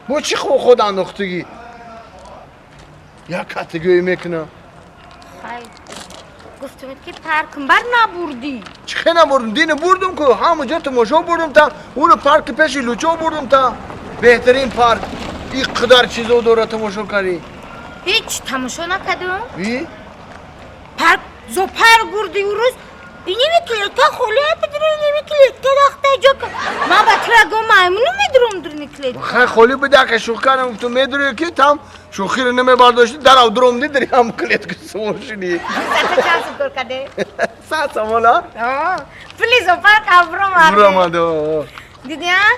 با چی خود انداختگی؟ یا کتگوی میکنه خیر گفتم که پارکم بر نبردی چه نبردم دینه بردم که همونجا تماشا بردم تا اونو پارک پیش لوچو بردم تا بهترین پارک این قدر چیزو دوره تماشا کردی هیچ تماشا نکردم بی؟ پارک زوپر بردی اون روز اینی میکلیت خوله بدون اینی میکلیت داخته جو که ما بطرگو مایمونو میدرم در نکلیت خیلی خولی بده که شوخ کردم تو میدونی که تام شوخی رو نمیبرداشتی در او درم دیدری هم کلیت که سموشنی ساعت چند سکر کده؟ ساعت سمالا؟ پلیز زوپر کبرم آره برامدو دیدی ها؟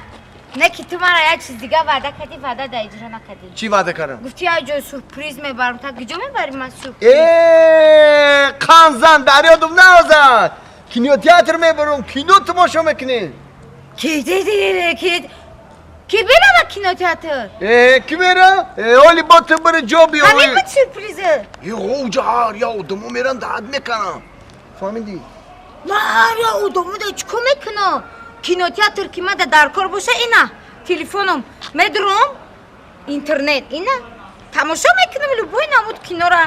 نه که تو من را یک چیز دیگه وعده کردی وعده دا اجرا نکردی چی وعده کردم؟ گفتی یا جای سورپریز میبرم تا کجا میبری من سورپریز قان زن دریا دوم نازد کینو تیاتر میبرم کینو تماشا میکنی کی برم کینو تئاتر کی میره؟ اولی با تو بره جا بیا همین بود سورپریزه اوجار یا ادمو میرن داد میکنم فهمیدی؟ ماریا ادمو دا چکو میکنه کینو تئاتر که من در کار باشه اینا تلفنم میدرم اینترنت اینا تماشا میکنم لبوی نمود کینو را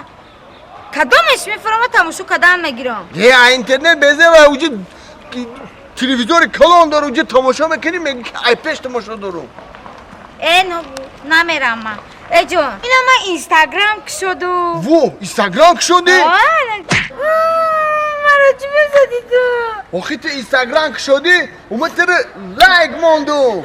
کدامش میفرما تماشا کدام میگیرم اینترنت بزه و اوجه تلویزیون کلان داره اوجه تماشا میکنی میگی که ای پیش تماشا دارم نمیرم من ای جون اینا من اینستاگرام که شد و اینستاگرام که شدی؟ مرا چی بزدی تو؟ آخی تو اینستاگرام که شدی اومد تره لایک موندو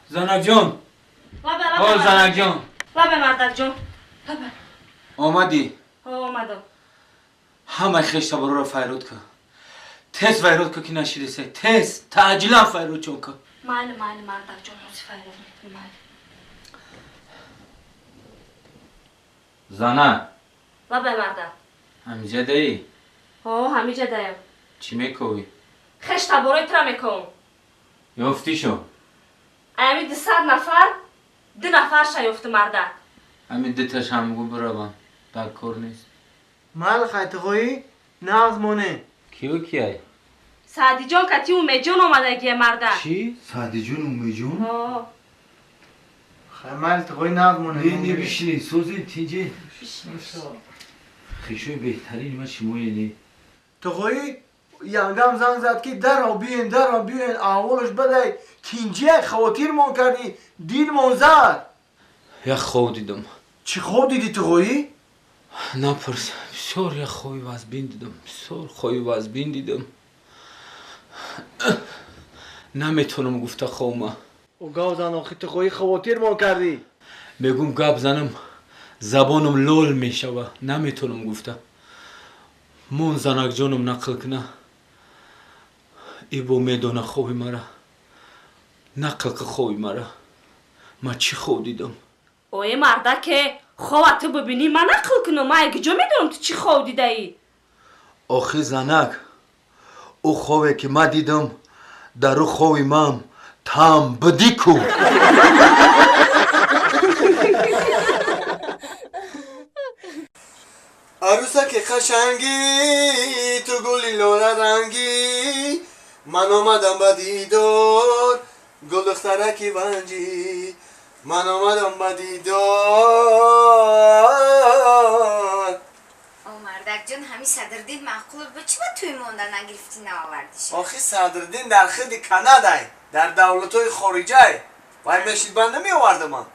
زنک جون زنک جون لابه مردک جون آمدی اومدم همه خشتا برو رو فیرود که تیز فیرود که کی نشیده سه تیز تعجیلا فیرود چون که مایل مردک جون موسی فیرود میکنی مایل زنک لابه مردک همیجه دایی همیجه دایم چی میکوی؟ خشتا بروی ترا میکن یافتی شو امی 200 نفر 2 نفر شایفت مردک همین دیتش هم گو برابم در کار نیست مال خیلی خویی؟ ناز مونه کیو کیای؟ سعدی جان کتی اومه جون اومده گیه مردک چی؟ سعدی جون اومی جون؟ خیلی مال خویی ناز مونه نه بیشتری سوزی تیجه خیشوی بهترین ما شموی نی تو خویی؟ یانگام زنگ زد که در رو بیین اولش بده کینجی خواتیر مون کردی دید مون زد یک خو دیدم چی خوب دیدی تو خویی؟ نپرس بسیار یک خوی وزبین دیدم بسیار خوی وزبین دیدم نمیتونم گفته خوما او گاو زن آخی تو خویی خواتیر مون کردی بگم گپ زنم زبانم لول میشوه نمیتونم گفته مون زنک جانم نقل کنه ای بو میدونه خوی مرا نقل که خوی مرا ما چی خو دیدم اوی مردک که خواه تو ببینی من نقل کنم من اگه جا میدونم تو چی خواه دیده ای آخی زنک او خواه که ما دیدم در او خواه مام تام بدی کو عروسک قشنگی تو گلی لونه رنگی من آمدم به دیدار گل دخترکی ونجی من آمدم به دیدار او مردک جون همی صدردین معقول به چی با توی موندن نگرفتی نآوردیش آخی صدردین در خیلی کانادای در دولتای خارجی وای مشید بند نمی آورده من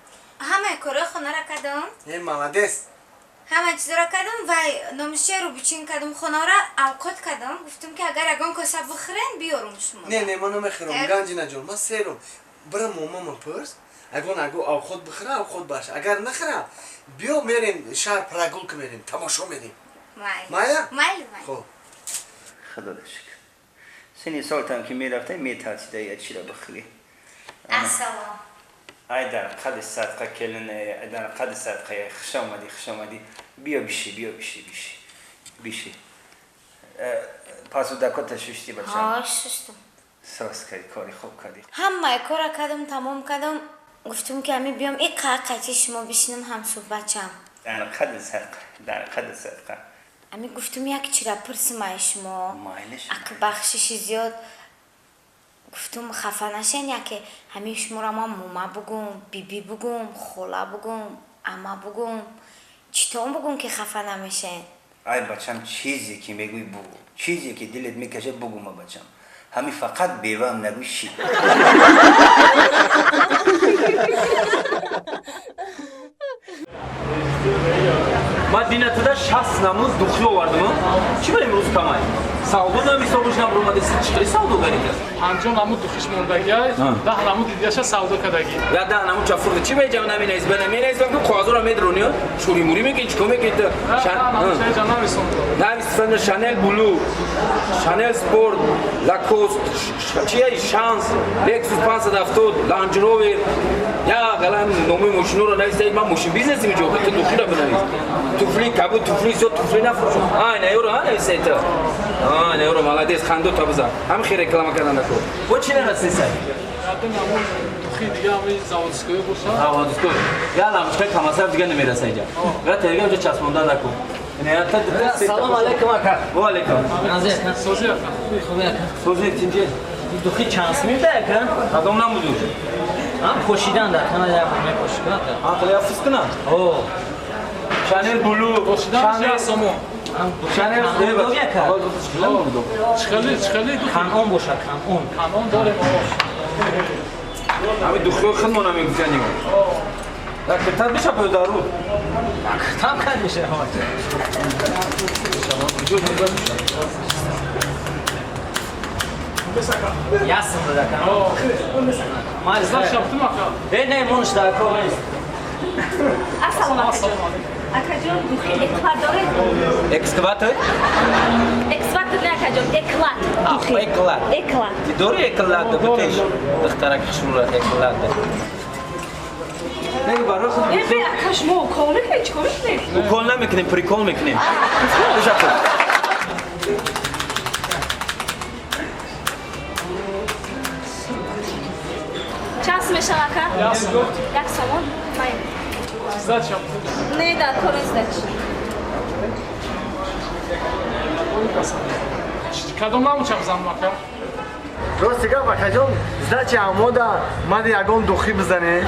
همه کاره خونه را کدم این مامدست همه چیز را کدم و نمشه رو بچین کدم خونه را اوقات کدم گفتم که اگر اگان کسا بخورن بیارم شما نه من نمیخورم گنجی نجور من سیرم برم ماما پرس اگه اوقات بخوره اوقات باشه اگر نخورم بیا میریم شهر پراگول که میریم تماشا میریم مایا؟ مایل خب خدا شکر سنی سال تام که میرفته میترسیده یا چی را بخوری السلام ای در قد صدقه کلن در قد صدقه خوش آمدی بیا بشی بیشی پاسو دکات ششتی بچم ها شستم ساس کردی کاری خوب کردی همه کار کردم تمام کردم گفتم که امی بیام یک قاقتی شما بشینم هم صحبت شم در قد صدقه امی گفتم یک چرا پرسم ای شما مایلش اگه بخشش زیاد گفتم خفه نشین یا که همه شما را ما موما بگم بیبی بگم خولا بگم اما بگم چطور بگم که خفه نمیشین ای بچم چیزی که میگوی بگو چیزی که دلت میکشه بگو ما بچم همین فقط بیوه هم نگوی شی من دینه تو 60 نموز دخلی آوردم چی بریم روز کمای سعودو نمیسا باشنم رو اومده چی سعودو بریم پنجم نمود دوخیش موندگی های 10 نمود دیدیش سعودا کدگی یا 10 نمود چفرده چی باید نمی نیست بنه می نیست که خوازو را میدرونی شوری موری میگی چی کمی که نه جا نمیسوند نمیستفند شانل بلو شانل سپورت لاکوست چیه شانس لکسوس 570 لانج روور یا قلم نومی ماشینو رو نویسته من ماشین بیزنسی میجو که تو دخلی را بنویس توفلی کبود توفلی زود توفلی نفروشم نه یورو ها نویسته تو نه یورو مالادیس خندو تا بزن هم خیلی رکلام کردن نکن و چی نرسی سر یادم نمود دوخی دیگه همی زاودسکوی باشه زاودسکوی یا لامشکای کماسر دیگه نمیرسه اینجا برای تلگرام اونجا چسبونده نکن سلام علیکم اکا و علیکم نازی اکا سوزی اکا خوبی اکا سوزی تینجه دوخی چانس میده اکا کدام نمودو هم پوشیدن در کنه در همه پوشیدن در آقلی افس کنم اوه شانل بلو باشیدن یا سامو شانل دوگی اکا چخلی کنون باشه کنون کنون داریم همین دخلو خیلی مونم میگفتنیم در کتاب بشه پای دارو کتاب کن میشه ها یاسم بده کن مالز زن شبتم اکا نه مونش در کار نیست السلام علیکم اکا جون دوخی اکلات داره اکسکواتور اکسوات نه اکا جون اکلات دوخی اکلات اکلات دوری اکلات ده بکش دخترک خشمورا اکلات ده نگه برای خود به اکا شما کار میکنی چی کار میکنی کل نمیکنیم پریکول میکنیم بجا کن چند میشه اکا یاسم یک سامان مایم زد شبتم نه در کار ازدچ کدام نمود چپ زنم اکا راست گم اکا جان زده چه عمودا مده یگان دوخی بزنه